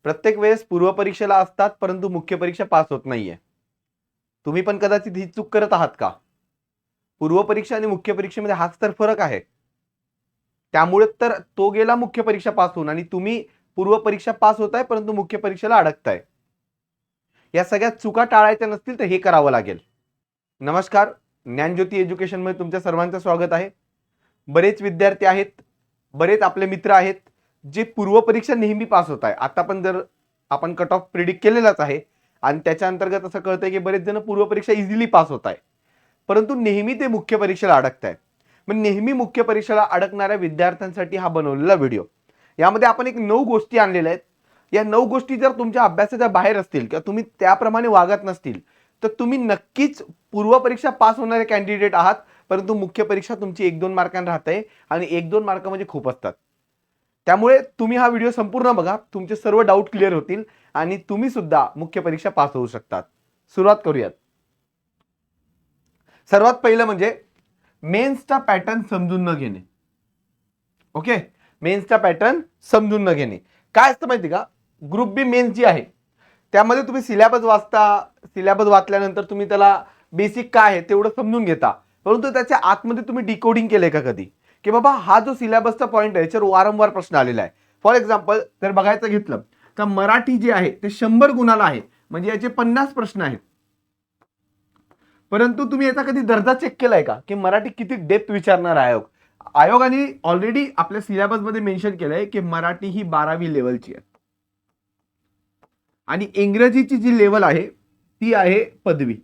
प्रत्येक वेळेस पूर्वपरीक्षेला असतात परंतु मुख्य परीक्षा पास होत नाहीये. तुम्ही पण कदाचित ही चूक करत आहात का? पूर्वपरीक्षा आणि मुख्य परीक्षेमध्ये हाच तर फरक आहे. त्यामुळे तर तो गेला मुख्य परीक्षा पास होऊन आणि तुम्ही पूर्वपरीक्षा पास होताय परंतु मुख्य परीक्षेला अडकताय. या सगळ्या चुका टाळायच्या नसतील तर हे करावं लागेल. नमस्कार, ज्ञानज्योती एज्युकेशन मध्ये तुमच्या सर्वांचं स्वागत आहे. बरेच विद्यार्थी आहेत, बरेच आपले मित्र आहेत जे पूर्वपरीक्षा नेहमी पास होत आहे. आता पण जर आपण कट ऑफ प्रिडिक्ट केलेलाच आहे आणि त्याच्या अंतर्गत असं कळतंय की बरेच जण पूर्वपरीक्षा इझिली पास होत आहे, परंतु नेहमी ते मुख्य परीक्षेला अडकत आहे. मग नेहमी मुख्य परीक्षेला अडकणाऱ्या विद्यार्थ्यांसाठी हा बनवलेला व्हिडिओ. यामध्ये आपण एक 9 गोष्टी आणलेल्या आहेत. या 9 गोष्टी जर तुमच्या अभ्यासाच्या बाहेर असतील किंवा तुम्ही त्याप्रमाणे वागत नसतील तर तुम्ही नक्कीच पूर्वपरीक्षा पास होणारे कॅन्डिडेट आहात, परंतु मुख्य परीक्षा तुमची 1-2 मार्कांनी राहते आणि 1-2 मार्क म्हणजे खूप असतात. त्यामुळे तुम्ही हा व्हिडिओ संपूर्ण बघा, तुमचे सर्व डाऊट क्लिअर होतील आणि तुम्ही सुद्धा मुख्य परीक्षा पास होऊ शकतात. सुरुवात करूयात. सर्वात पहिलं म्हणजे मेन्सचा पॅटर्न समजून न घेणे. ओके, मेन्सचा पॅटर्न समजून न घेणे. काय असतं माहिती का, ग्रुप बी मेन्स जी आहे त्यामध्ये तुम्ही सिलेबस वाचता, सिलेबस वाचल्यानंतर तुम्ही त्याला बेसिक काय आहे तेवढं समजून घेता, परंतु त्याच्या आतमध्ये तुम्ही डिकोडिंग केलंय का कधी, की बाबा हा जो सिलेबसचा पॉईंट आहे याच्यावर वारंवार प्रश्न आलेला आहे. फॉर एक्झाम्पल जर बघायचं घेतलं तर मराठी जे आहे ते 100 गुणाला आहे, म्हणजे याचे 50 प्रश्न आहेत. परंतु तुम्ही याचा कधी दर्जा चेक केलाय का, की मराठी किती डेप्थ विचारणार आयोग. आयोगाने ऑलरेडी आपल्या सिलेबस मध्ये मेन्शन केलंय की मराठी ही 12वी लेवलची आहे आणि इंग्रजीची जी लेवल आहे ती आहे पदवी.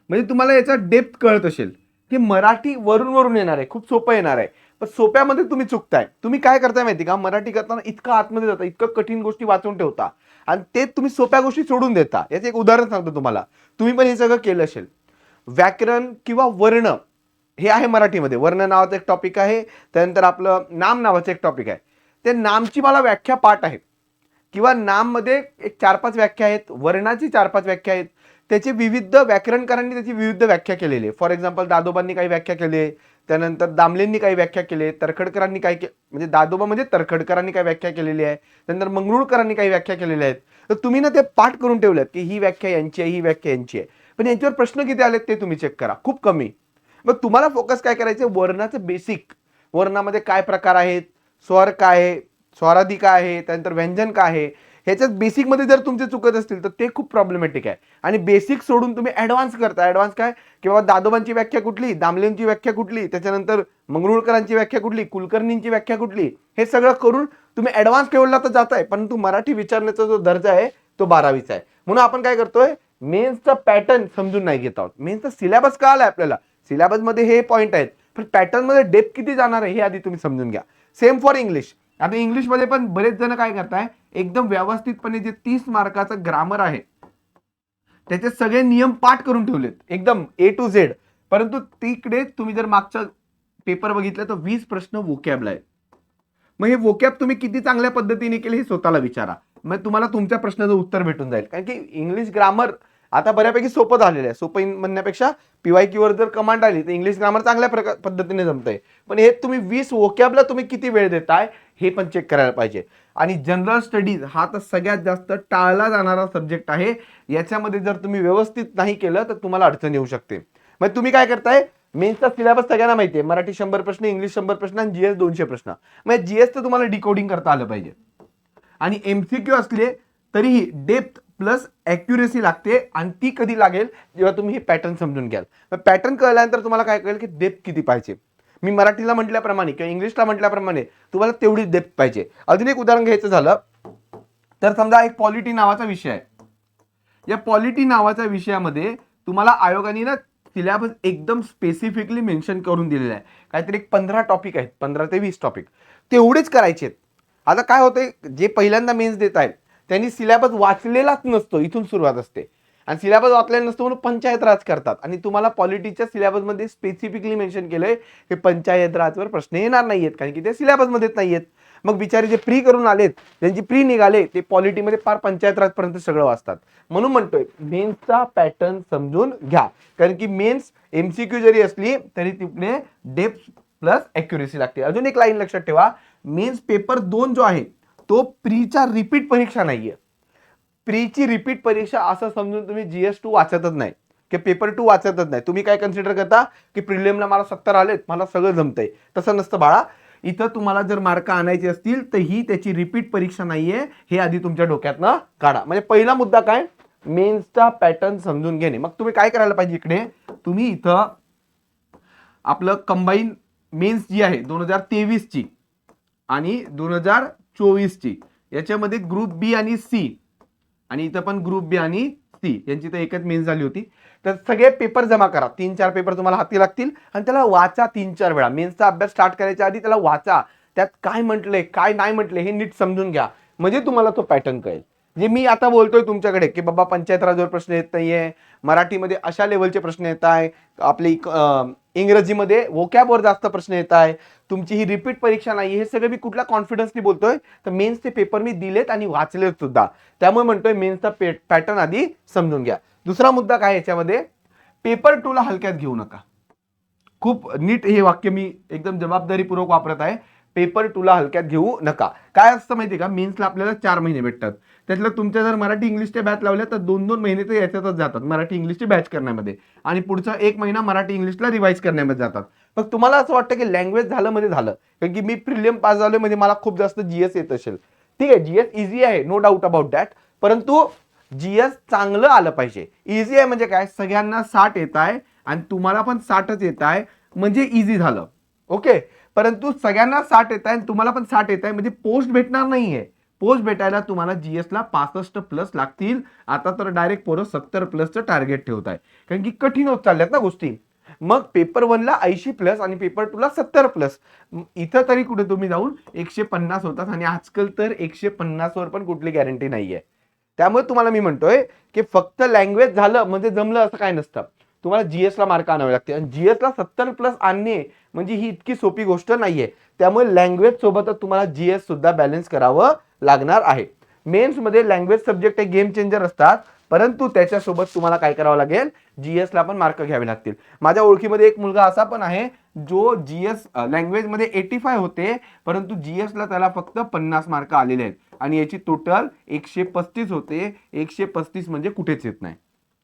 म्हणजे तुम्हाला याचा डेप्थ कळत असेल की मराठी वरून वरून येणार आहे, खूप सोपं येणार आहे, पण सोप्यामध्ये तुम्ही चुकताय. तुम्ही काय करताय माहिती का, मराठी करताना इतकं आतमध्ये जाता, इतकं कठीण गोष्टी वाचून ठेवता आणि ते तुम्ही सोप्या गोष्टी सोडून देता. याचं एक उदाहरण सांगतो तुम्हाला, तुम्ही पण हे सगळं केलं असेल. व्याकरण किंवा वर्ण हे आहे मराठीमध्ये. वर्ण नावाचं एक टॉपिक आहे, त्यानंतर आपलं नाम नावाचं एक टॉपिक आहे. ते नामची मला व्याख्या पाठ आहे किंवा नाम मध्ये एक 4-5 व्याख्या आहेत, वर्णाची 4-5 व्याख्या आहेत. त्याचे विविध व्याकरणकारांनी त्याची विविध व्याख्या केलेली आहे. फॉर एक्झाम्पल दादोबांनी काही व्याख्या केली, त्यानंतर दामलेंनी काही व्याख्या केली, तरखडकरांनी काही म्हणजे दादोबा म्हणजे तरखडकरांनी काही व्याख्या केलेली आहे, त्यानंतर मंगरुळकरांनी काही व्याख्या केलेल्या आहेत. तर तुम्ही ना ते पाठ करून ठेवलेत की ही व्याख्या यांची आहे, ही व्याख्या यांची आहे, पण यांच्यावर प्रश्न किती आलेत ते तुम्ही चेक करा, खूप कमी. मग तुम्हाला फोकस काय करायचं, वर्णाचं बेसिक, वर्णामध्ये काय प्रकार आहेत, स्वर काय आहे, स्वरादी काय आहे, त्यानंतर व्यंजन काय आहे, ह्याच्यात बेसिक मध्ये जर तुमचे चुकत असतील तर ते खूप प्रॉब्लेमॅटिक आहे. आणि बेसिक सोडून तुम्ही ऍडव्हान्स करता. ऍडव्हान्स काय, किंवा दादोबांची व्याख्या कुठली, दामलेंची व्याख्या कुठली, त्याच्यानंतर मंगरुळकरांची व्याख्या कुठली, कुलकर्णींची व्याख्या कुठली, हे सगळं करून तुम्ही ऍडव्हान्स लेवलला तर जाताय, परंतु मराठी विचारण्याचा जो दर्जा आहे तो 12वीचा आहे. म्हणून आपण काय करतोय, मेन्सचा पॅटर्न समजून नाही घेत आहोत. मेन्सचा सिलेबस का आलाय आपल्याला, सिलेबस मध्ये हे पॉईंट आहेत, पण पॅटर्न मध्ये डेप्थ किती जाणार आहे हे आधी तुम्ही समजून घ्या. Same for English. आता इंग्लिश मध्ये पण बरेच जण काय करताय, एकदम व्यवस्थितपणे जे 30 मार्काचं ग्रामर आहे त्याचे सगळे नियम पाठ करून ठेवलेत एकदम A to Z, परंतु तिकडे तुम्ही जर मागचा पेपर बघितलं तर 20 प्रश्न वोकॅबला आहे. मग हे वोकॅब तुम्ही किती चांगल्या पद्धतीने केले हे स्वतःला विचारा, मग तुम्हाला तुमच्या प्रश्नाचं उत्तर भेटून जाईल. कारण की इंग्लिश ग्रामर आता बऱ्यापैकी सोपं झालेलं आहे. सोपं म्हणण्यापेक्षा PYQ वर जर कमांड आली तर इंग्लिश ग्रामर चांगल्या पद्धतीने जमतंय, पण हे तुम्ही 20 वोकॅबला तुम्ही किती वेळ देताय हे पण चेक करायला पाहिजे. आणि जनरल स्टडीज हा तर सगळ्यात जास्त टाळला जाणारा सब्जेक्ट आहे. याच्यामध्ये जर तुम्ही व्यवस्थित नाही केलं तर तुम्हाला अडचण येऊ शकते. मग तुम्ही काय करताय, मेन्सचा सिलेबस सगळ्यांना माहिती आहे, मराठी 100 प्रश्न, इंग्लिश 100 प्रश्न आणि GS 200 प्रश्न. मग GS तर तुम्हाला डिकोडिंग करता आलं पाहिजे आणि MCQ असले तरीही डेप्थ प्लस ॲक्युरेसी लागते आणि ती कधी लागेल, जेव्हा तुम्ही हे पॅटर्न समजून घ्याल. मग पॅटर्न कळल्यानंतर तुम्हाला काय कळेल की डेप्थ किती पाहिजे. मी मराठीला म्हटल्याप्रमाणे किंवा इंग्लिशला म्हटल्याप्रमाणे तुम्हाला तेवढी डेप्थ पाहिजे. अजून एक उदाहरण घ्यायचं झालं तर समजा एक पॉलिटी नावाचा विषय आहे. या पॉलिटी नावाच्या विषयामध्ये तुम्हाला आयोगाने ना सिलेबस एकदम स्पेसिफिकली मेन्शन करून दिलेला आहे. काहीतरी 15 टॉपिक आहेत, 15 ते 20 टॉपिक तेवढेच करायचे आहेत. आता काय होतंय, जे पहिल्यांदा मेन्स देत आहेत त्यांनी सिलेबस वाचलेलाच नसतो, इथून सुरुवात असते आणि सिलेबस वाचलेला नसतो म्हणून पंचायत राज करतात. आणि तुम्हाला पॉलिटीच्या सिलेबसमध्ये स्पेसिफिकली मेन्शन केलंय की पंचायत राजवर प्रश्न येणार नाहीयेत, कारण की ते सिलेबसमध्येच नाहीयेत. मग बिचारे जे प्री करून आलेत, त्यांची प्री निघाले, ते पॉलिटीमध्ये फार पंचायत राजपर्यंत सगळं वाचतात. म्हणून म्हणतोय मेन्सचा पॅटर्न समजून घ्या, कारण की मेन्स MCQ जरी असली तरी तिकडे डेप्थ प्लस ॲक्युरेसी लागते. अजून एक लाईन लक्षात ठेवा, मेन्स पेपर 2 जो आहे तो प्रीचा रिपीट परीक्षा नाहीये. प्रीची रिपीट परीक्षा असं समजून तुम्ही GS2 वाचतच नाही की पेपर 2 वाचतच नाही. तुम्ही काय कन्सिडर करता की प्रिलिमला मला 70 आलेत, मला सगळं जमतंय. तसं नसतं बाळा. इथं तुम्हाला जर मार्क आणायचे असतील तर ही त्याची रिपीट परीक्षा नाहीये, हे आधी तुमच्या डोक्यातनं काढा. म्हणजे पहिला मुद्दा काय, मेन्सचा पॅटर्न समजून घेणे. मग तुम्ही काय करायला पाहिजे, इकडे तुम्ही इथं आपलं कंबाईन मेन्स जी आहे 2023 ची आणि 2024 ची, याच्यामध्ये ग्रुप बी आणि सी, आणि इथं पण ग्रुप बी आणि सी यांची तर एकच मेन्स झाली होती. तर सगळे पेपर जमा करा. 3-4 पेपर तुम्हाला हाती लागतील आणि त्याला वाचा 3-4 वेळा. मेन्सचा अभ्यास स्टार्ट करायच्या आधी त्याला वाचा. त्यात काय म्हटलंय काय नाही म्हटलंय हे नीट समजून घ्या, म्हणजे तुम्हाला तो पॅटर्न कळेल. जे मी आता बोलतोय तुमच्याकडे की बाबा पंचायत राजवर प्रश्न येत नाहीये, मराठीमध्ये अशा लेवलचे प्रश्न येत आहे, आपली इंग्रजीमध्ये वोकॅबवर जास्त प्रश्न येत आहे, तुमची ही रिपीट परीक्षा नाही, हे सगळं मी कुठल्या कॉन्फिडन्सनी बोलतोय, तर मेन्सचे पेपर मी दिलेत आणि वाचलेत सुद्धा. त्यामुळे म्हणतोय मेन्सचा पॅटर्न आधी समजून घ्या. दुसरा मुद्दा काय याच्यामध्ये, पेपर 2 ला हलक्यात घेऊ नका. खूप नीट हे वाक्य मी एकदम जबाबदारीपूर्वक वापरत आहे. पेपर 2 ला हलक्यात घेऊ नका. काय असतं माहिती का, मेन्सला आपल्याला 4 महिने भेटतात. त्यातलं तुमच्या जर मराठी इंग्लिशच्या बॅच लावल्या तर 2-2 महिने तर याच्यातच जातात मराठी इंग्लिशची बॅच करण्यामध्ये, आणि पुढचा 1 महिना मराठी इंग्लिशला रिवाईज करण्यामध्ये जातात. मग तुम्हाला असं वाटतं की लँग्वेज झालं म्हणजे झालं, कारण की मी प्रिलिम पास झालोय म्हणजे मला खूप जास्त GS येत असेल. ठीक आहे, GS इझी आहे, नो डाऊट अबाउट दॅट, परंतु GS चांगलं आलं पाहिजे. इझी आहे म्हणजे काय, सगळ्यांना 60 येत आहे आणि तुम्हाला पण 60च येत आहे म्हणजे इझी झालं. ओके, परंतु सगळ्यांना 60 येत आहे आणि तुम्हाला पण 60 येत आहे म्हणजे पोस्ट भेटणार नाहीये. पोस्ट भेटायला तुम्हाला GS ला 65+ लागतील. आता तर डायरेक्ट पोरं 70+ टार्गेट ठेवत आहे, कारण की कठीण होत चालल्यात ना गोष्टी. मग पेपर 1 ला 80+ आणि पेपर 2 ला 70+. इथं तरी कुठे तुम्ही जाऊन 150 होतात, आणि आजकाल तर 150 वर पण कुठली गॅरंटी नाहीये. त्यामुळे तुम्हाला मी म्हणतोय की फक्त लँग्वेज झालं म्हणजे जमलं असं काय नसतं. तुम्हाला GS ला मार्क आणावे लागते, आणि GS ला 70+ आणणे म्हणजे ही इतकी सोपी गोष्ट नाहीये. त्यामुळे लँग्वेज सोबतच तुम्हाला GS सुद्धा बॅलन्स करावं लागणार आहे. मेन्स मध्ये लँग्वेज सब्जेक्ट हे गेम चेंजर असतात, परंतु त्याच्यासोबत तुम्हाला काय करावं लागेल, GS ला पण मार्क घ्यावे लागतील. माझ्या ओळखीमध्ये एक मुलगा असा पण आहे जो GS लँग्वेज मध्ये 85 होते, परंतु GS ला त्याला फक्त 50 मार्क आलेले आहेत, आणि याची टोटल 135 होते. 135 म्हणजे कुठेच येत नाही.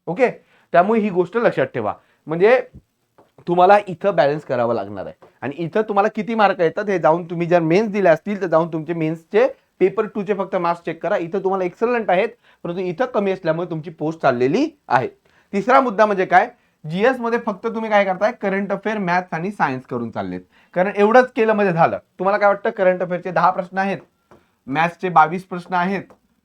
ओके, त्यामुळे ही गोष्ट लक्षात ठेवा. म्हणजे तुम्हाला इथं बॅलन्स करावं लागणार आहे, आणि इथं तुम्हाला किती मार्क येतात हे जाऊन तुम्ही जर मेन्स दिले असतील तर जाऊन तुमचे मेन्सचे पेपर 2 चे फक्त मार्क्स चेक करा. इथं तुम्हाला एक्सलंट आहेत, परंतु इथं कमी असल्यामुळे तुमची पोस्ट चाललेली आहे. तिसरा मुद्दा म्हणजे काय, GS मध्ये फक्त तुम्ही काय करताय, करंट अफेअर, मॅथ्स आणि सायन्स करून चाललेत. कारण एवढंच केलं म्हणजे झालं. तुम्हाला काय वाटतं, करंट अफेअरचे 10 प्रश्न आहेत, मॅथ्सचे 22 प्रश्न आहेत,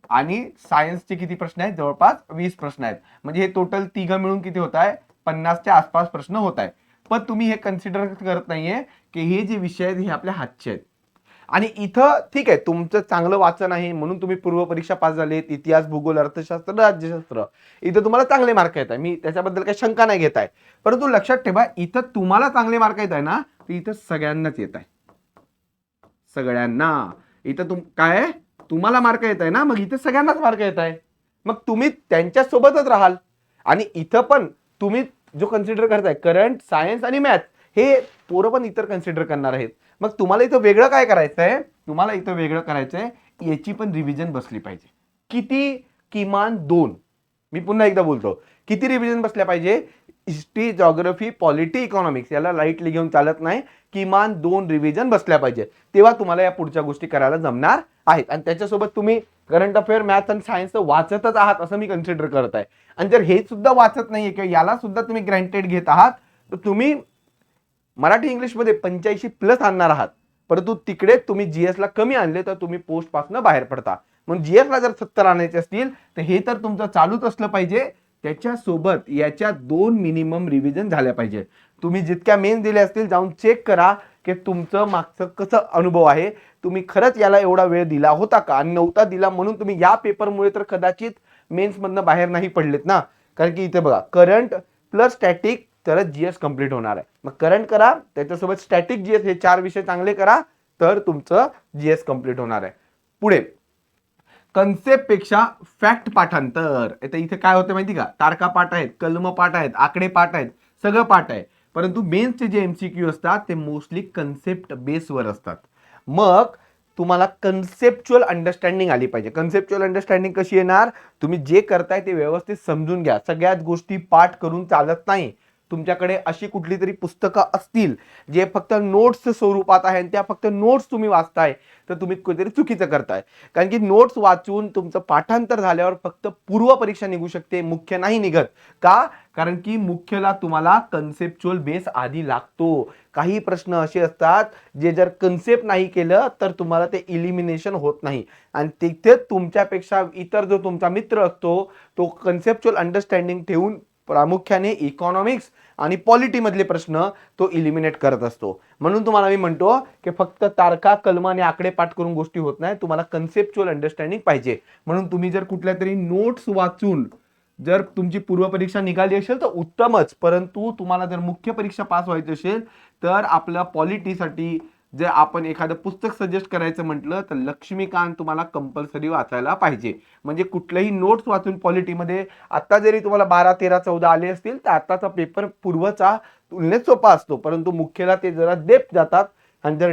आणि सायन्सचे किती प्रश्न आहेत, जवळपास 20 प्रश्न आहेत. म्हणजे हे टोटल तिघं मिळून किती होत आहे, 50च्या आसपास प्रश्न होत आहे. पण तुम्ही हे कन्सिडर करत नाहीये की हे जे विषय आहेत हे आपल्या हातचे आहेत. आणि इथं ठीक आहे, तुमचं चांगलं वाचन आहे म्हणून तुम्ही पूर्व परीक्षा पास झालेत, इतिहास, भूगोल, अर्थशास्त्र, राज्यशास्त्र, इथं तुम्हाला चांगले मार्क येत आहे, मी त्याच्याबद्दल काही शंका नाही घेत आहे. परंतु लक्षात ठेवा, इथं तुम्हाला चांगले मार्क येत आहे ना, तर इथं सगळ्यांनाच येत आहे, सगळ्यांना. इथं काय आहे, तुम्हाला मार्क येत आहे ना, मग इथं सगळ्यांनाच मार्क येत आहे. मग तुम्ही त्यांच्या सोबतच राहाल. आणि इथं पण तुम्ही जो कन्सिडर करताय करंट, सायन्स आणि मॅथ, हे पोरं पण इतर कन्सिडर करणार आहेत. मग तुम्हाला इथं वेगळं काय करायचंय, तुम्हाला इथं वेगळं करायचंय, याची पण रिव्हिजन बसली पाहिजे. किती, किमान 2. मी पुन्हा एकदा बोलतो, किती रिव्हिजन बसल्या पाहिजे, हिस्ट्री, जॉग्राफी, पॉलिटी, इकॉनॉमिक्स, याला लाईटली घेऊन चालत नाही. किमान 2 रिव्हिजन बसल्या पाहिजे, तेव्हा तुम्हाला या पुढच्या गोष्टी करायला जमणार आहेत. आणि त्याच्यासोबत तुम्ही करंट अफेअर, मॅथ्स आणि सायन्स वाचतच आहात असं मी कन्सिडर करत आहे. आणि जर हे सुद्धा वाचत नाहीये किंवा याला सुद्धा तुम्ही ग्रँटेड घेत आहात, तर तुम्ही मराठी इंग्लिशमध्ये 85+ आणणार आहात, परंतु तिकडे तुम्ही GS ला कमी आणले तर तुम्ही पोस्ट पासून बाहेर पडता. म्हणून GS ला जर 70 आणायचे असतील तर हे तर तुमचं चालूच असलं पाहिजे, त्याच्यासोबत याच्या 2 मिनिमम रिव्हिजन झाल्या पाहिजे. तुम्ही जितक्या मेन दिल्या असतील जाऊन चेक करा की तुमचं मागचं कसं अनुभव आहे, तुम्ही खरंच याला एवढा वेळ दिला होता का, आणि नव्हता दिला म्हणून तुम्ही या पेपरमुळे तर कदाचित मेन्स मधनं बाहेर नाही पडलेत ना. कारण की इथे बघा, करंट प्लस स्टॅटिक तरच GS कंप्लीट होणार आहे. मग करंट करा, त्याच्यासोबत स्टॅटिक GS, हे 4 विषय चांगले करा, तर तुमचं GS कंप्लीट होणार आहे. पुढे कन्सेप्ट पेक्षा फॅक्ट पाठांतर. आता इथे काय होतं माहिती का, तारका पाठ आहेत, कलम पाठ आहेत, आकडे पाठ आहेत, सगळं पाठ आहे, परंतु मेन्सचे जे MCQ असतात ते मोस्टली कन्सेप्ट बेसवर असतात. मग तुम्हाला कन्सेप्च्युअल अंडरस्टँडिंग आली पाहिजे. कन्सेप्च्युअल अंडरस्टँडिंग कशी येणार? तुम्ही जे करताय ते व्यवस्थित समजून घ्या. सगळ्याच गोष्टी पाठ करून चालत नाही. तुमच्याकडे अशी कुठली तरी पुस्तकं असतील जे फक्त नोट्स स्वरूपात आहे आणि त्या फक्त नोट्स तुम्ही वाचताय, तर तुम्ही कुठेतरी चुकीचं करताय. कारण की नोट्स वाचून तुमचं पाठांतर झाल्यावर फक्त पूर्व परीक्षा निघू शकते, मुख्य नाही निघत. का? कारण की मुख्यला तुम्हाला कन्सेप्च्युअल बेस आधी लागतो. काही प्रश्न असे असतात जे जर कन्सेप्ट नाही केलं तर तुम्हाला ते इलिमिनेशन होत नाही आणि तिथे तुमच्यापेक्षा इतर जो तुमचा मित्र असतो तो कन्सेप्च्युअल अंडरस्टँडिंग ठेवून प्रामुख्याने इकॉनॉमिक्स आणि पॉलिटी मधले प्रश्न तो इलिमिनेट करत असतो. म्हणून तुम्हाला मी म्हणतो की फक्त तारखा कलम आणि आकडे पाठ करून गोष्टी होत नाही, तुम्हाला कन्सेप्च्युअल अंडरस्टँडिंग पाहिजे. म्हणून तुम्ही जर कुठल्या तरी नोट्स वाचून जर तुमची पूर्व परीक्षा निघाली असेल तर उत्तमच, परंतु तुम्हाला जर मुख्य परीक्षा पास व्हायची असेल तर आपल्या पॉलिटीसाठी जर आपण एखादं पुस्तक सजेस्ट करायचं म्हटलं तर लक्ष्मीकांत तुम्हाला कंपल्सरी वाचायला पाहिजे. म्हणजे कुठलंही नोट्स वाचून पॉलिटीमध्ये आता जरी तुम्हाला 12, 13, 14 आले असतील तर आताचा पेपर पूर्वचा तुलनेत सोपा असतो, परंतु मुख्यला ते जरा डेप्थ जातात आणि जर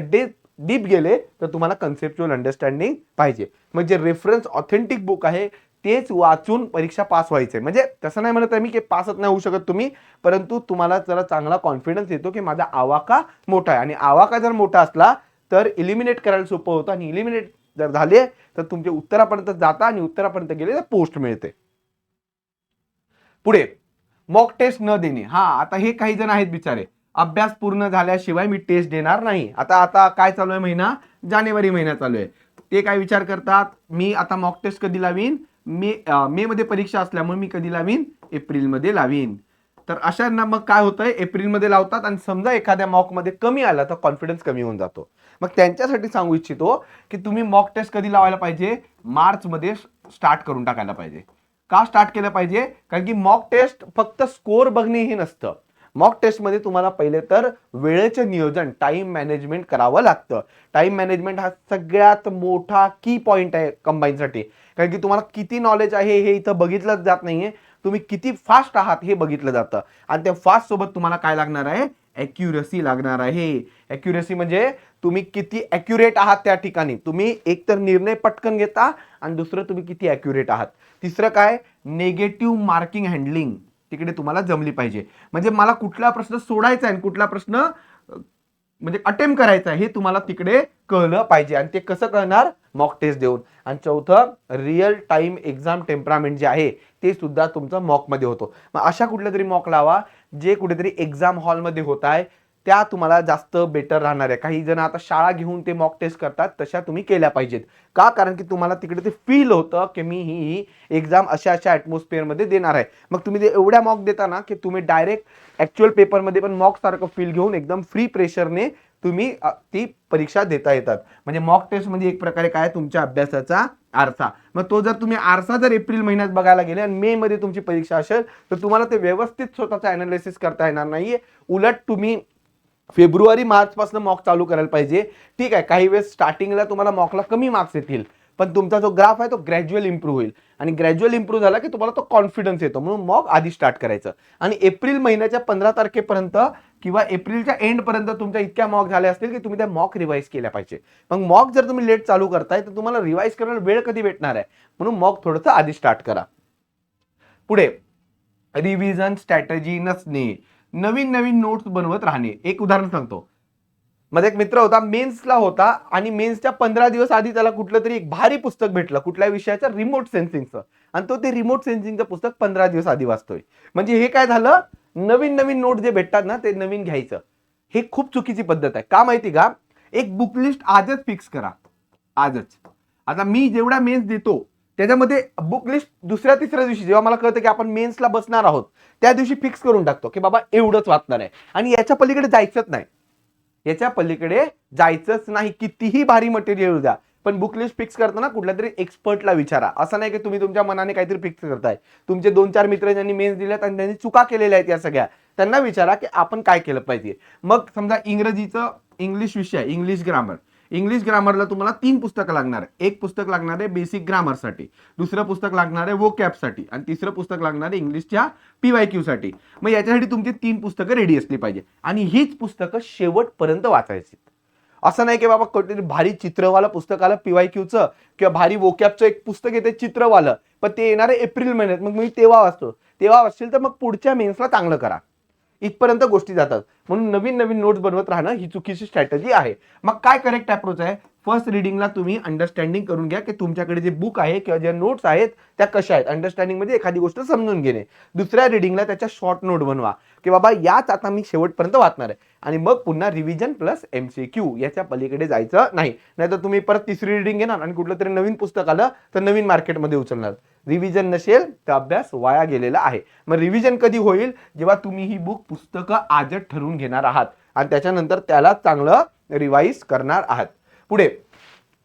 डीप गेले तर तुम्हाला कन्सेप्च्युअल अंडरस्टँडिंग पाहिजे. म्हणजे रेफरन्स ऑथेंटिक बुक आहे तेच वाचून परीक्षा पास व्हायचंय. म्हणजे तसं नाही म्हणत आहे मी की पासच नाही होऊ शकत तुम्ही, परंतु तुम्हाला जरा चांगला कॉन्फिडन्स येतो की माझा आवाका मोठा आहे आणि आवाका जर मोठा असला तर इलिमिनेट करायला सोपं होतं आणि इलिमिनेट जर झाले तर तुमचे उत्तरापर्यंत जाता आणि उत्तरापर्यंत गेले तर पोस्ट मिळते. पुढे मॉक टेस्ट न देणे. हा, आता हे काही जण आहेत बिचारे, अभ्यास पूर्ण झाल्याशिवाय मी टेस्ट देणार नाही. आता काय चालू आहे महिना? जानेवारी महिना चालू आहे. ते काय विचार करतात, मी आता मॉक टेस्ट कधी लावीन? मे मध्ये परीक्षा असल्यामुळे मी कधी लावीन? एप्रिलमध्ये लावीन. तर अशांना मग काय होतंय, एप्रिलमध्ये लावतात आणि समजा एखाद्या मॉक मध्ये कमी आला तर कॉन्फिडन्स कमी होऊन जातो. मग त्यांच्यासाठी सांगू इच्छितो की तुम्ही मॉक टेस्ट कधी लावायला पाहिजे? मार्च मध्ये स्टार्ट करून टाकायला पाहिजे. का स्टार्ट केलं पाहिजे? कारण की मॉक टेस्ट फक्त स्कोर बघणे हे नसतं. मॉक टेस्टमध्ये तुम्हाला पहिले तर वेळेचं नियोजन, टाइम मॅनेजमेंट करावं लागतं. टाइम मॅनेजमेंट हा सगळ्यात मोठा की पॉइंट आहे कंबाईनसाठी. कारण की तुम्हाला किती नॉलेज आहे हे इथं बघितलंच जात नाहीये, तुम्ही किती फास्ट आहात हे बघितलं जातं. आणि त्या फास्ट सोबत तुम्हाला काय लागणार आहे? ॲक्युरसी लागणार आहे. ॲक्युरसी म्हणजे तुम्ही किती ॲक्युरेट आहात त्या ठिकाणी. तुम्ही एक तर निर्णय पटकन घेता आणि दुसरं तुम्ही किती ॲक्युरेट आहात. तिसरं काय? नेगेटिव्ह मार्किंग हँडलिंग तिकडे तुम्हाला जमली पाहिजे. म्हणजे मला कुठला प्रश्न सोडायचा आहे आणि कुठला प्रश्न म्हणजे अटेम्प्ट करायचा आहे हे तुम्हाला तिकडे कळलं पाहिजे. आणि ते कसं कळणार? मॉक टेस्ट देऊन. आणि चौथं, रिअल टाइम एक्झाम टेम्परामेंट जे आहे ते सुद्धा तुमचं मॉक मध्ये होतो. मग अशा कुठल्या तरी मॉक लावा जे कुठेतरी एक्झाम हॉलमध्ये होत आहे, त्या तुम्हाला जास्त बेटर राहणार आहे. काही जण आता शाळा घेऊन ते मॉक टेस्ट करतात, तशा तुम्ही केल्या पाहिजेत. का? कारण की तुम्हाला तिकडे ते फील होतं की मी ही एक्झाम अशा ॲटमॉस्फिअरमध्ये देणार आहे. मग तुम्ही ते एवढ्या मॉक देता ना की तुम्ही डायरेक्ट ॲक्च्युअल पेपरमध्ये पण मॉक सारखं फील घेऊन एकदम फ्री प्रेशरने तुम्ही ती परीक्षा देता येतात. म्हणजे मॉक टेस्ट म्हणजे एक प्रकारे काय? तुमच्या अभ्यासाचा आरसा. मग तो जर तुम्ही आरसा जर एप्रिल महिन्यात बघायला गेले आणि मे मध्ये तुमची परीक्षा असेल तर तुम्हाला ते व्यवस्थित स्वतःचा अनालिसिस करता येणार नाहीये. उलट तुम्ही फेब्रुवारी मार्च पासून मॉक चालू करायला पाहिजे. ठीक आहे, काही वेळेस स्टार्टिंगला तुम्हाला मॉकला कमी मार्क्स येतील, पण तुमचा जो ग्राफ आहे तो ग्रॅज्युअल इम्प्रूव्ह होईल आणि ग्रॅज्युअल इम्प्रूव्ह झाला की तुम्हाला तो कॉन्फिडन्स येतो. म्हणून मॉक आधी स्टार्ट करायचं आणि एप्रिल महिन्याच्या 15 तारखेपर्यंत किंवा एप्रिलच्या एंड पर्यंत तुमच्या इतक्या मॉक झाल्या असतील की तुम्ही त्या मॉक रिवाइज केल्या पाहिजे. मग मॉक जर तुम्ही लेट चालू करताय तर तुम्हाला रिवाइज करायला वेळ कधी भेटणार आहे? म्हणून मॉक थोडंसं आधी स्टार्ट करा. पुढे रिव्हिजन स्ट्रॅटेजी नसणे, नवीन नवीन नोट्स बनवत राहणे. एक उदाहरण सांगतो. माझा एक मित्र होता, मेन्सला होता आणि मेन्सच्या 15 दिवस आधी त्याला कुठलं तरी एक भारी पुस्तक भेटलं कुठल्या विषयाचं? रिमोट सेन्सिंगचं. आणि तो ते रिमोट सेन्सिंगचं पुस्तक 15 दिवस आधी वाचतोय. म्हणजे हे काय झालं? नवीन नवीन नोट जे भेटतात ना ते नवीन घ्यायचं. हे खूप चुकीची पद्धत आहे. का माहिती का? एक बुक लिस्ट आजच फिक्स करा. आजच. आता मी जेवढा मेन्स देतो त्याच्यामध्ये बुक लिस्ट दुसऱ्या तिसऱ्या दिवशी जेव्हा मला कळतं की आपण मेन्सला बसणार आहोत त्या दिवशी फिक्स करून टाकतो की बाबा एवढंच वाचणार आहे आणि याच्या पलीकडे जायचंच नाही. याच्या पलीकडे जायचंच नाही. कितीही भारी मटेरियल द्या, पण बुक लिस्ट फिक्स करताना कुठल्या तरी एक्सपर्टला विचारा. असं नाही की तुम्ही तुमच्या मनाने काहीतरी फिक्स करताय. तुमचे 2-4 मित्र ज्यांनी मेन्स दिल्यात आणि त्यांनी चुका केलेल्या आहेत या सगळ्या, त्यांना विचारा की आपण काय केलं पाहिजे. मग समजा इंग्रजीचं इंग्लिश विषय, इंग्लिश ग्रामरला तुम्हाला 3 पुस्तकं लागणार आहे. एक पुस्तक लागणार आहे बेसिक ग्रामरसाठी, दुसरं पुस्तक लागणार आहे वोकॅबसाठी आणि तिसरं पुस्तक लागणार आहे इंग्लिशच्या PYQ साठी. मग याच्यासाठी तुमची 3 पुस्तकं रेडी असली पाहिजे आणि हीच पुस्तकं शेवटपर्यंत वाचायची. असं नाही की बाबा कुठेतरी भारी चित्रवालं पुस्तक आलं पीवायक्यूचं किंवा भारी वोकॅबचं एक पुस्तक येते चित्रवालं, पण ते येणार आहे एप्रिल महिन्यात, मग मी तेव्हा वाचतो. तेव्हा वाचशील तर मग पुढच्या मेन्सला चांगलं करा. इथपर्यंत गोष्टी जातात. म्हणून नवीन नवीन नोट्स बनवत राहणं ही चुकीची स्ट्रॅटेजी आहे. मग काय करेक्ट अप्रोच आहे? फर्स्ट रिडिंगला तुम्ही अंडरस्टँडिंग करून घ्या की तुमच्याकडे जे बुक आहे किंवा ज्या नोट्स आहेत त्या कशा आहेत. अंडरस्टँडिंग मध्ये एखादी गोष्ट समजून घेणे. दुसऱ्या रिडिंगला त्याच्या शॉर्ट नोट बनवा की बाबा याच आता मी शेवटपर्यंत वाचणार आहे, आणि मग पुन्हा रिव्हिजन प्लस MCQ याच्या पलीकडे जायचं नाही. नाहीतर तुम्ही परत तिसरी रिडिंग घेणार आणि कुठलं तरी नवीन पुस्तक आलं तर नवीन मार्केटमध्ये उचलणार. रिव्हिजन नसेल तर अभ्यास वाया गेलेला आहे. मग रिव्हिजन कधी होईल? जेव्हा तुम्ही ही बुक पुस्तकं आजच ठरवून घेणार आहात आणि त्याच्यानंतर त्याला चांगलं रिवाइज करणार आहात. पुढे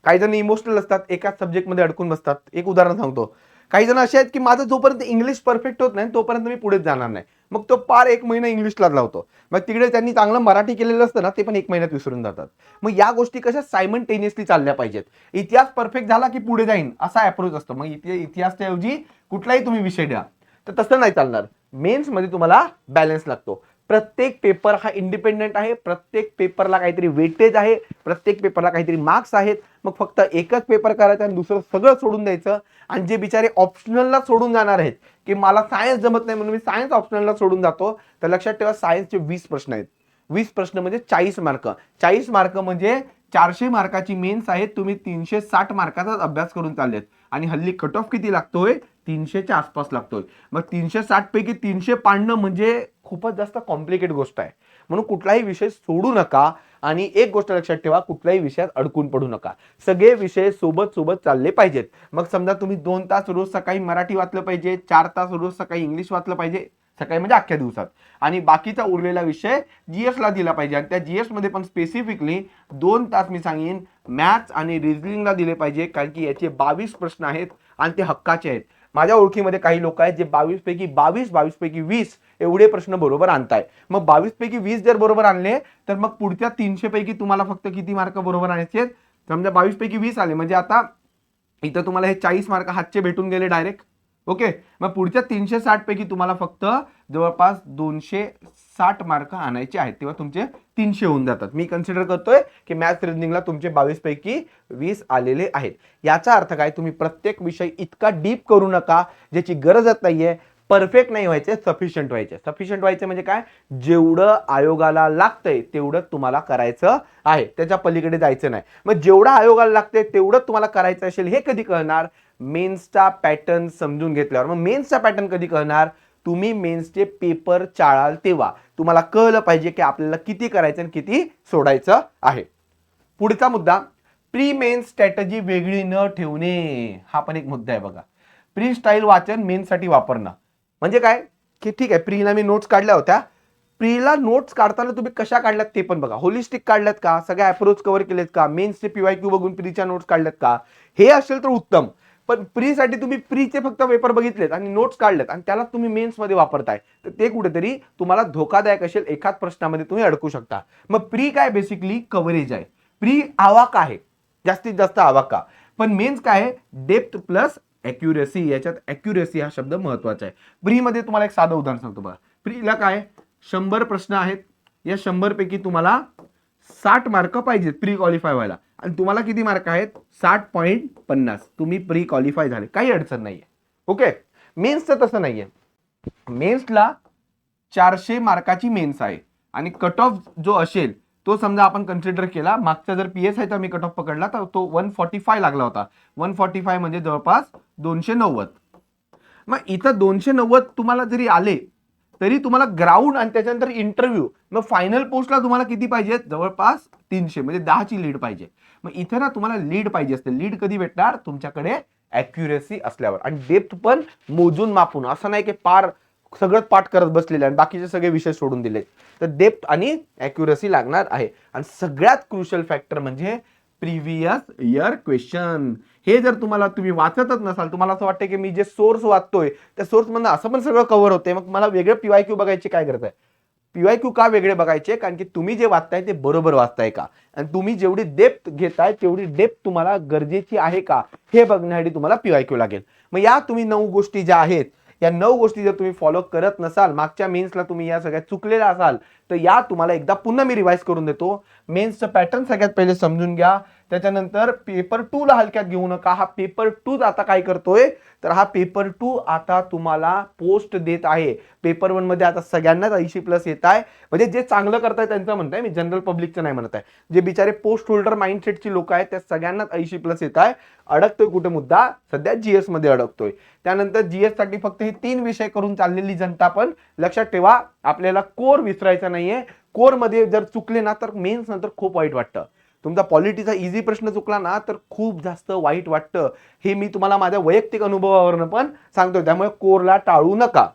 काही जण इमोशनल असतात, एकाच सब्जेक्टमध्ये अडकून बसतात. एक उदाहरण सांगतो. काही जण असे आहेत की माझं जोपर्यंत इंग्लिश परफेक्ट होत नाही तोपर्यंत मी पुढेच जाणार नाही. मग तो पार 1 महिना इंग्लिशलाच लावतो. मग तिकडे त्यांनी चांगलं मराठी केलेलं असतं ना, ते पण 1 महिन्यात विसरून जातात. मग या गोष्टी कशा सायमल्टेनियसली चालल्या पाहिजेत. इतिहास परफेक्ट झाला की पुढे जाईन असा अप्रोच असतो. मग इतिहासच्या ऐवजी कुठलाही तुम्ही विषय द्या, तर तसं नाही चालणार. मेन्समध्ये तुम्हाला बॅलन्स लागतो. प्रत्येक पेपर हा इंडिपेंडेंट आहे. प्रत्येक पेपरला काहीतरी वेटेज आहे. प्रत्येक पेपरला काहीतरी मार्क्स आहेत. मग फक्त एकच पेपर करायचा आणि दुसरं सगळं सोडून द्यायचं. आणि जे बिचारे ऑप्शनलला सोडून जाणार आहेत की मला सायन्स जमत नाही म्हणून मी सायन्स ऑप्शनलला सोडून जातो, तर लक्षात ठेवा सायन्सचे 20 प्रश्न आहेत. 20 प्रश्न म्हणजे 40 मार्क. 40 मार्क म्हणजे 400 मार्काची मेन्स आहेत. तुम्ही 360 मार्काचाच अभ्यास करून चाललेत आणि हल्ली कट ऑफ किती लागतोय? 300च्या आसपास लागतोय. मग 360 पैकी 300 पाडणं म्हणजे खूपच जास्त कॉम्प्लिकेट गोष्ट आहे. म्हणून कुठलाही विषय सोडू नका. आणि एक गोष्ट लक्षात ठेवा, कुठल्याही विषयात अडकून पडू नका. सगळे विषय सोबत सोबत चालले पाहिजेत. मग समजा तुम्ही 2 तास रोज सकाळी मराठी वाचलं पाहिजे, 4 तास रोज सकाळी इंग्लिश वाचलं पाहिजे, सकाळी म्हणजे अख्ख्या दिवसात, आणि बाकीचा उरलेला विषय GS ला दिला पाहिजे. आणि त्या GS मध्ये पण स्पेसिफिकली 2 तास मी सांगेन मॅथ्स आणि रिझनिंगला दिले पाहिजे, कारण की याचे 22 प्रश्न आहेत आणि ते हक्काचे आहेत. माझ्या ओळखीमध्ये काही लोक आहेत जे 22 पैकी 20 एवढे प्रश्न बरोबर आणताय. मग 22 पैकी 20 जर बरोबर आणले तर मग पुढच्या 300 पैकी तुम्हाला फक्त किती मार्क बरोबर आणायचे? समजा 22 पैकी 20 आले म्हणजे आता इथं तुम्हाला हे 40 मार्क हातचे भेटून गेले डायरेक्ट. ओके, मग पुढच्या 360 पैकी तुम्हाला फक्त जवळपास 260 मार्क आणायचे आहेत, तेव्हा तुमचे 300 होऊन जातात. मी कन्सिडर करतोय की मॅथ्स रिजनिंगला तुमचे 22 पैकी 20 आलेले आहेत. याचा अर्थ काय? तुम्ही प्रत्येक विषय इतका डीप करू नका ज्याची गरजच नाहीये. परफेक्ट नाही व्हायचे, सफिशियंट व्हायचे. सफिशियंट व्हायचे म्हणजे काय? जेवढं आयोगाला लागतंय तेवढं तुम्हाला करायचं आहे, त्याच्या पलीकडे जायचं नाही. मग जेवढं आयोगाला लागतंय तेवढं तुम्हाला करायचं असेल हे कधी कळणार? मेन्सचा पॅटर्न समजून घेतल्यावर. मग मेन्सचा पॅटर्न कधी कळणार? तुम्ही मेन्सचे पेपर चाळाल तेव्हा तुम्हाला कळलं पाहिजे की आपल्याला किती करायचं आणि किती सोडायचं आहे. पुढचा मुद्दा, प्री मेन्स स्ट्रॅटेजी वेगळी न ठेवणे. हा पण एक मुद्दा आहे बघा. प्री स्टाईल वाचन मेन्ससाठी वापरणं म्हणजे काय? की ठीक आहे, प्रीला मी नोट्स काढल्या होत्या. प्रीला नोट्स काढताना तुम्ही कशा काढल्यात ते पण बघा. होलिस्टिक काढल्यात का? सगळे अप्रोच कव्हर केलेत का? मेन्सचे PYQ बघून प्रीच्या नोट्स काढल्यात का? हे असेल तर उत्तम. पण प्रीसाठी तुम्ही प्रीचे फक्त पेपर बघितलेत आणि नोट्स काढलेत आणि त्याला तुम्ही मेन्समध्ये वापरताय, तर ते कुठेतरी तुम्हाला धोकादायक असेल. एकाच प्रश्नामध्ये तुम्ही अडकू शकता. मग प्री काय? बेसिकली कव्हरेज आहे. प्री आवाका आहे, जास्तीत जास्त आवाका. पण मेन्स काय आहे? Depth plus accuracy. याच्यात ॲक्युरेसी हा शब्द महत्वाचा आहे. प्रीमध्ये तुम्हाला एक साधं उदाहरण सांगतो बघा. प्रीला काय? 100 प्रश्न आहेत. या 100 पैकी तुम्हाला 60 मार्क पाहिजेत प्री क्वालिफाय व्हायला, आणि तुम्हाला किती मार्क आहेत? 60.50. तुम्ही प्री क्वालिफाय झाले, काही अडचण नाहीये. ओके, मेन्सचं तसं नाहीये. मेन्सला 400 मार्काची मेन्स आहे आणि कट ऑफ जो असेल तो समजा आपण कन्सिडर केला, मागचा जर PSI चा मी कट ऑफ पकडला तर तो 145 लागला होता. 145 म्हणजे जवळपास 290. मग इथं 290 तुम्हाला जरी आले तरी तुम्हाला ग्राउंड आणि त्याच्यानंतर इंटरव्ह्यू, मग फायनल पोस्टला तुम्हाला किती पाहिजेत? जवळपास 300, म्हणजे 10ची लीड पाहिजे. मग इथे ना तुम्हाला लीड पाहिजे असते. लीड कधी भेटणार? तुमच्याकडे ॲक्युरेसी असल्यावर आणि डेप्थ पण मोजून मापून. असं नाही की पार सगळं पाठ करत बसलेले आणि बाकीचे सगळे विषय सोडून दिले. तर डेप्थ आणि ॲक्युरेसी लागणार आहे. आणि सगळ्यात क्रुशियल फॅक्टर म्हणजे प्रिव्हियस इयर क्वेश्चन. हे जर तुम्ही वाचतच नसाल, तुम्हाला असं वाटतं की मी जे सोर्स वाचतोय त्या सोर्समधनं असं पण सगळं कव्हर होते, मग मला वेगळे PYQ बघायची काय गरज आहे? PYQ का वेगळे बघायचे? कारण की तुम्ही जे वाचताय ते बरोबर वाचताय का, आणि तुम्ही जेवढी डेप्थ घेताय तेवढी डेप्थ तुम्हाला गरजेची आहे का, हे बघण्यासाठी तुम्हाला PYQ लागेल. मग या तुम्ही 9 गोष्टी ज्या आहेत या 9 गोष्टी जर तुम्ही फॉलो करत नसाल, मागच्या मेन्सला तुम्ही या सगळ्या चुकलेला असाल, तर या तुम्हाला एकदा पुन्हा मी रिवाइज करून देतो. मेन्सचं पॅटर्न सगळ्यात पहिले समजून घ्या. त्याच्यानंतर पेपर 2 ला हलक्यात घेऊ नका. हा पेपर 2 आता काय करतोय, तर हा पेपर 2 आता तुम्हाला पोस्ट देत आहे. पेपर 1 मध्ये आता सगळ्यांनाच 80+ येत आहे. म्हणजे जे चांगलं करताय त्यांचं म्हणताय मी, जनरल पब्लिकचं नाही म्हणत आहे. जे बिचारे पोस्ट होल्डर माइंडसेटची लोक आहेत त्या सगळ्यांनाच 80+ येत आहे. अडकतोय कुठे मुद्दा, सध्या जीएस मध्ये अडकतोय. त्यानंतर जीएस साठी फक्त हे 3 विषय करून चाललेली जनता, पण लक्षात ठेवा आपल्याला कोर विसरायचा नाहीये. कोर मध्ये जर चुकले ना तर मेन्स नंतर खूप वाईट वाटतं. तुमचा पॉलिटीचा इझी प्रश्न चुकला ना तर खूप जास्त वाईट वाटतं. हे मी तुम्हाला माझ्या वैयक्तिक अनुभवावरून पण सांगतोय. त्यामुळे कोरला टाळू नका.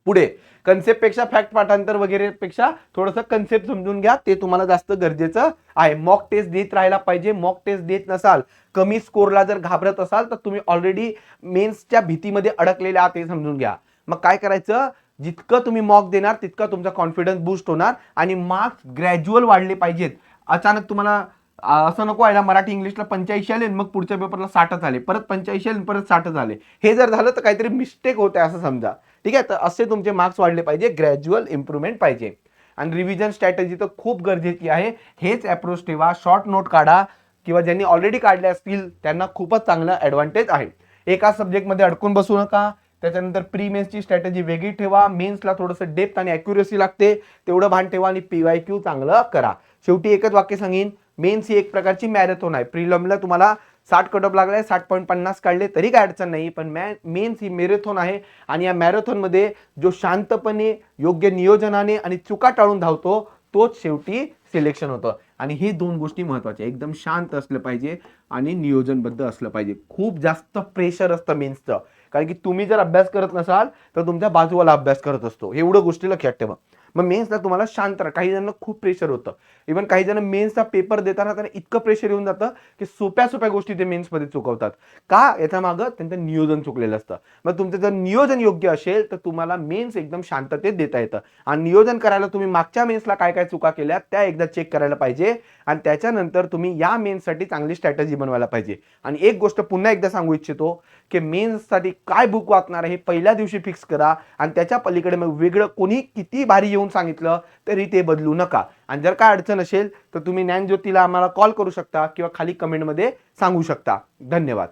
पुढे कन्सेप्ट पेक्षा फॅक्ट पाठांतर वगैरे पेक्षा थोडंसं कन्सेप्ट समजून घ्या, ते तुम्हाला जास्त गरजेचं आहे. मॉक टेस्ट देत राहायला पाहिजे. मॉक टेस्ट देत नसाल, कमी स्कोरला जर घाबरत असाल तर तुम्ही ऑलरेडी मेन्सच्या भीतीमध्ये अडकलेले आहात हे समजून घ्या. मग काय करायचं, जितकं तुम्ही मॉक देणार तितका तुमचा कॉन्फिडन्स बूस्ट होणार आणि मार्क्स ग्रॅज्युअल वाढले पाहिजेत. अचानक तुम्हाला असं नको व्हायला मराठी इंग्लिशला 85 आले मग पुढच्या पेपरला 60 आले, परत 85 आले परत 60 आले. हे जर झालं तर काहीतरी मिस्टेक होते असं समजा. ठीक आहे, तर असे तुमचे मार्क्स वाढले पाहिजे, ग्रॅज्युअल इम्प्रूव्हमेंट पाहिजे. आणि रिव्हिजन स्ट्रॅटेजी तर खूप गरजेची आहे. हेच अप्रोच ठेवा, शॉर्ट नोट काढा किंवा ज्यांनी ऑलरेडी काढले असतील त्यांना खूपच चांगला ॲडव्हान्टेज आहे. एका सब्जेक्टमध्ये अडकून बसू नका. त्याच्यानंतर प्री मेन्सची स्ट्रॅटेजी वेगळी ठेवा. मेन्सला थोडंसं डेप्थ आणि ॲक्युरेसी लागते, तेवढं भान ठेवा आणि PYQ चांगलं करा. शेवटी एकच वाक्य सांगेन, मेन्स ही एक प्रकारची मॅरेथॉन आहे. प्रिलिमला तुम्हाला 60 कट ऑफ लागलाय, 60.50 काढले तरी काय अडचण नाही, पण मेन्स ही मॅरेथॉन आहे. आणि या मॅरेथॉनमध्ये जो शांतपणे योग्य नियोजनाने आणि चुका टाळून धावतो तोच शेवटी सिलेक्शन होतं. आणि हे 2 गोष्टी महत्त्वाच्या, एकदम शांत असलं पाहिजे आणि नियोजनबद्ध असलं पाहिजे. खूप जास्त प्रेशर असतं मेन्सचं, कारण की तुम्ही जर अभ्यास करत नसाल तर तुमच्या बाजूवाला अभ्यास करत असतो. एवढं गोष्टी लक्षात ठेवा. मग मेन्सला तुम्हाला शांत राहा. काही जणांना खूप प्रेशर होतं. इव्हन काही जण मेन्सचा पेपर देताना त्यांना इतकं प्रेशर येऊन जातं की सोप्या सोप्या गोष्टी ते मेन्समध्ये चुकवतात. का? याच्या मागं त्यांचं नियोजन चुकलेलं असतं. मग तुमचं जर नियोजन योग्य असेल तर तुम्हाला मेन्स एकदम शांततेत देता येतं. आणि नियोजन करायला तुम्ही मागच्या मेन्सला काय काय चुका केल्या त्या एकदा चेक करायला पाहिजे आणि त्याच्यानंतर तुम्ही या मेन्ससाठी चांगली स्ट्रॅटेजी बनवायला पाहिजे. आणि एक गोष्ट पुन्हा एकदा सांगू इच्छितो की मेन्ससाठी काय बुक वाचणार आहे हे पहिल्या दिवशी फिक्स करा आणि त्याच्या पलीकडे मग वेगळं कोणी किती भारी येऊन सांगितलं तरी ते बदलू नका. आणि जर काय अडचण असेल तर तुम्ही ज्ञानज्योतीला आम्हाला कॉल करू शकता किंवा खाली कमेंटमध्ये सांगू शकता. धन्यवाद.